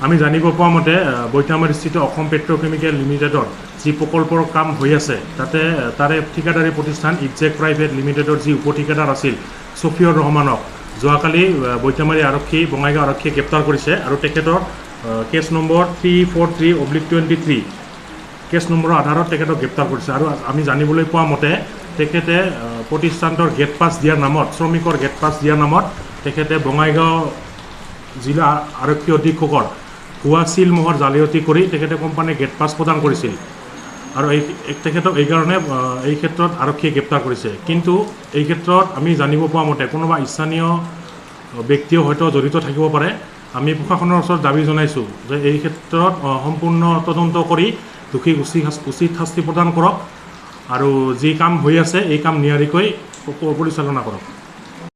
আমি জানিব পৰা মতে বৈঠামাৰীস্থিত অসম পেট্ৰকেমিকেল লিমিটেডৰ যি প্ৰকল্পৰ কাম হৈ আছে তাৰে ঠিকাদাৰী প্ৰতিষ্ঠান ইবজেক প্ৰাইভেট লিমিটেডৰ যি উপ ঠিকাদাৰ আছিল ছফিউৰ ৰহমানক যোৱাকালি বৈঠামাৰী আৰক্ষী বঙাইগাঁও আৰক্ষীয়ে গ্ৰেপ্তাৰ কৰিছে আৰু তেখেতৰ কেছ নম্বৰ 343/23 কেছ নম্বৰৰ আধাৰত তেখেতক গ্ৰেপ্তাৰ কৰিছে। আৰু আমি জানিবলৈ পোৱা মতে তেখেতে প্ৰতিষ্ঠানটোৰ গেট পাছ দিয়াৰ নামত শ্ৰমিকৰ গেট পাছ দিয়াৰ নামত তেখেতে বঙাইগাঁও জিলা আৰক্ষী অধীক্ষকৰ ভুৱা চিল মোহৰ জালিয়াতি কৰি তেখেতে কোম্পানীয়ে গেট পাছ প্ৰদান কৰিছিল আৰু তেখেতক এইকাৰণে এই ক্ষেত্ৰত আৰক্ষীয়ে গ্ৰেপ্তাৰ কৰিছে। কিন্তু এই ক্ষেত্ৰত আমি জানিব পৰা মতে কোনোবা স্থানীয় ব্যক্তিও হয়তো জড়িত থাকিব পাৰে। আমি প্ৰশাসনৰ ওচৰত দাবী জনাইছোঁ যে এই ক্ষেত্ৰত সম্পূৰ্ণ তদন্ত কৰি দোষীক উচিত শাস্তি প্ৰদান কৰক আৰু যি কাম হৈ আছে এই কাম নিয়াৰিকৈ পৰিচালনা কৰক।